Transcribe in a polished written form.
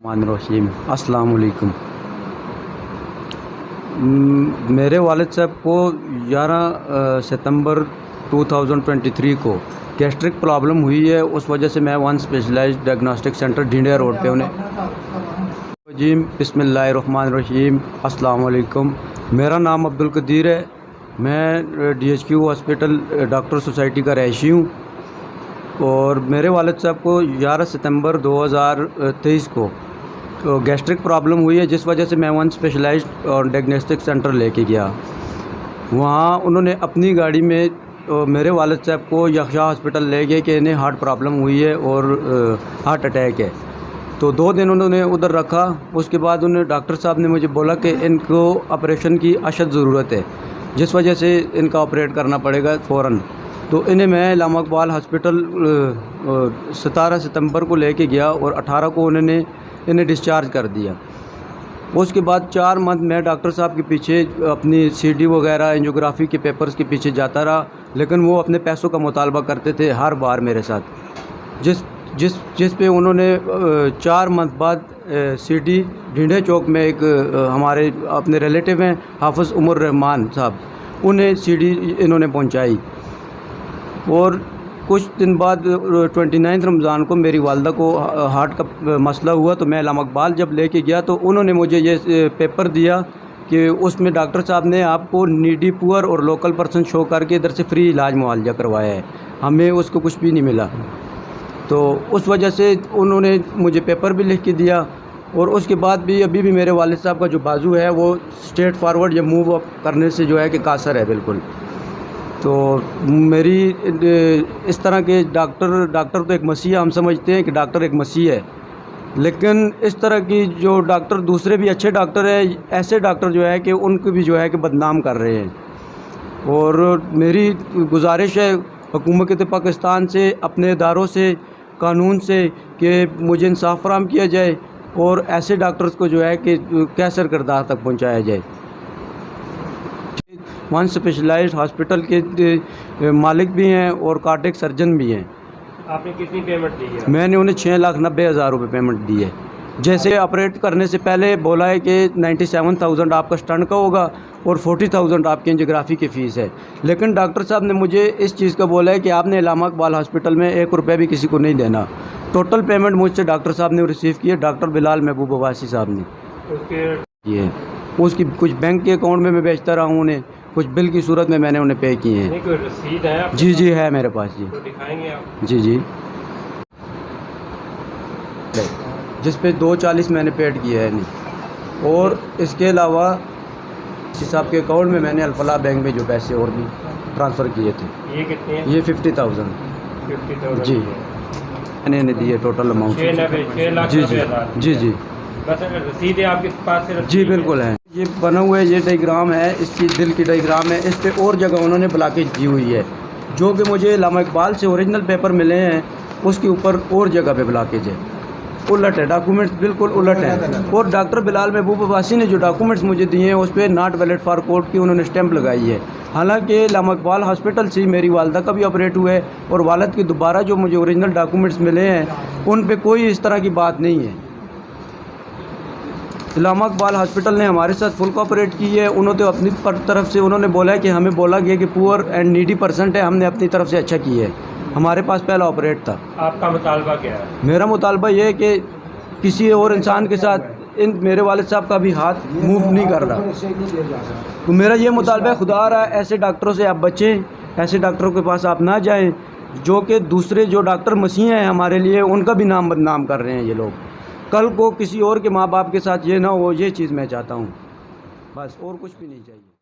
रहीम अस्सलाम वालेकुम। मेरे वालिद साहब को 11 सितंबर 2023 को गैस्ट्रिक प्रॉब्लम हुई है। उस वजह से मैं one specialised diagnostic centre Dhindia road पे उन्हें जीम बिस्मिल्लाहिर्रहमानिर्रहीम अस्सलाम वालेकुम। मेरा नाम अब्दुल कदीर है। मैं DHQ हॉस्पिटल डॉक्टर सोसाइटी का रहायशी हूँ और मेरे वालिद साहब को 11 सितंबर 2023 को गैस्ट्रिक प्रॉब्लम हुई है, जिस वजह से मैं वन स्पेशलाइज्ड और डायग्नोस्टिक सेंटर लेके गया। वहाँ उन्होंने अपनी गाड़ी में मेरे वालिद साहब को यक्षया हॉस्पिटल ले गए कि इन्हें हार्ट प्रॉब्लम हुई है और हार्ट अटैक है। तो 2 दिन उन्होंने उधर रखा। उसके बाद उन्हें डॉक्टर साहब ने मुझे बोला कि इनको ऑपरेशन की अशद ज़रूरत है, जिस वजह से इनका ऑपरेट करना पड़ेगा फ़ौरन। तो इन्हें मैं इलामा इकबाल हॉस्पिटल 17 सितंबर को लेके गया और 18 को उन्होंने इन्हें डिस्चार्ज कर दिया। उसके बाद 4 मंथ मैं डॉक्टर साहब के पीछे अपनी CD वगैरह एंजियोग्राफी के पेपर्स के पीछे जाता रहा, लेकिन वो अपने पैसों का मुतालबा करते थे हर बार मेरे साथ। जिस पे उन्होंने 4 मंथ बाद CD ढिंढे चौक में एक हमारे अपने रिलेटिव हैं हाफिज़ उमर रहमान साहब, उन्हें CD इन्होंने पहुंचाई। और कुछ दिन बाद 29 रमज़ान को मेरी वालदा को हार्ट का मसला हुआ, तो मैं इलामा इकबाल जब लेके गया तो उन्होंने मुझे ये पेपर दिया कि उसमें डॉक्टर साहब ने आपको नीडी पुअर और लोकल पर्सन शो करके इधर से फ्री इलाज मुआवजा करवाया है। हमें उसको कुछ भी नहीं मिला। तो उस वजह से उन्होंने मुझे पेपर भी लिख के दिया। और उसके बाद भी अभी भी मेरे वालिद साहब का जो बाजू है वो स्ट्रेट फॉरवर्ड या मूव अप करने से जो है कि कासर है बिल्कुल। तो मेरी इस तरह के डॉक्टर तो एक मसीह, हम समझते हैं कि डॉक्टर एक मसीह है, लेकिन इस तरह की जो डॉक्टर दूसरे भी अच्छे डॉक्टर हैं, ऐसे डॉक्टर जो है कि उनको भी जो है कि बदनाम कर रहे हैं। और मेरी गुजारिश है हुकूमत पाकिस्तान से, अपने इदारों से, कानून से कि मुझे इंसाफ फराहम किया जाए और ऐसे डॉक्टर्स को जो है कि कैसर किरदार तक पहुँचाया जाए। वन स्पेशलाइज्ड हॉस्पिटल के मालिक भी हैं और कार्डियक सर्जन भी हैं। आपने कितनी पेमेंट दी है? मैंने उन्हें 6,90,000 रुपये पेमेंट दी है। जैसे ऑपरेट करने से पहले बोला है कि 97,000 आपका स्टंट का होगा और 40,000 आपकी एंजियोग्राफी की फ़ीस है। लेकिन डॉक्टर साहब ने मुझे इस चीज़ का बोला है कि आपने इलामा इकबाल हॉस्पिटल में 1 रुपया भी किसी को नहीं देना। टोटल पेमेंट मुझसे डॉक्टर साहब ने रिसीव की है, डॉक्टर बिलाल महबूब अब्बासी साहब ने। ये उसकी कुछ बैंक के अकाउंट में मैं भेजता रहा हूँ उन्हें, कुछ बिल की सूरत में मैंने उन्हें पे किए हैं। कोई रसीद है आपके जी पास? जी है मेरे पास। जी तो दिखाएंगे आप? जी जिस पे 240 मैंने पेड किया है नहीं। और इसके अलावा इस साहब के अकाउंट में मैंने अल्फलाह बैंक में जो पैसे और भी ट्रांसफ़र किए थे। ये कितने हैं? ये 50,000 जी मैंने इन्हें दिए टोटल अमाउंट। 6 लाख जी 90 हज़ार। जी जी बस अगर रसीद है आपके पास? से जी बिल्कुल है। ये बना हुआ है, ये डायग्राम है, इसकी दिल की डायग्राम है। इस पे और जगह उन्होंने ब्लॉकेज दी हुई है, जो कि मुझे इलामा इकबाल से ओरिजिनल पेपर मिले हैं, उसके ऊपर और जगह पे ब्लॉकेज है। उलट है, डॉक्यूमेंट्स बिल्कुल उलट है। और डॉक्टर बिलाल महबूब अब्बासी ने जो डॉक्यूमेंट्स मुझे दिए हैं उस पर नॉट वैलिड फॉर कोर्ट की उन्होंने स्टैंप लगाई है। हालांकि इलामा इकबाल हॉस्पिटल से मेरी वालदा का भी ऑपरेट हुआ है और वालद की दोबारा जो मुझे ओरिजिनल डॉक्यूमेंट्स मिले हैं उन पर कोई इस तरह की बात नहीं है। इलामा इकबाल हॉस्पिटल ने हमारे साथ फुल कोऑपरेट की है। उन्होंने तो अपनी तरफ से उन्होंने बोला है कि हमें बोला गया कि पुअर एंड नीडी पर्सन है, हमने अपनी तरफ से अच्छा किया है। हमारे पास पहला ऑपरेट था। आपका मुतालबा क्या है? मेरा मुतालबा ये है कि किसी और इंसान के साथ मेरे वालिद साहब का भी हाथ मूव नहीं कर रहा। तो मेरा ये मुतालबा है, खुदा रहा ऐसे डॉक्टरों से आप बचें, ऐसे डॉक्टरों के पास आप ना जाएं जो कि दूसरे जो डॉक्टर मसीह हैं हमारे लिए, उनका भी नाम बदनाम कर रहे हैं ये लोग। कल को किसी और के माँ बाप के साथ ये ना हो, ये चीज़ मैं चाहता हूँ, बस और कुछ भी नहीं चाहिए।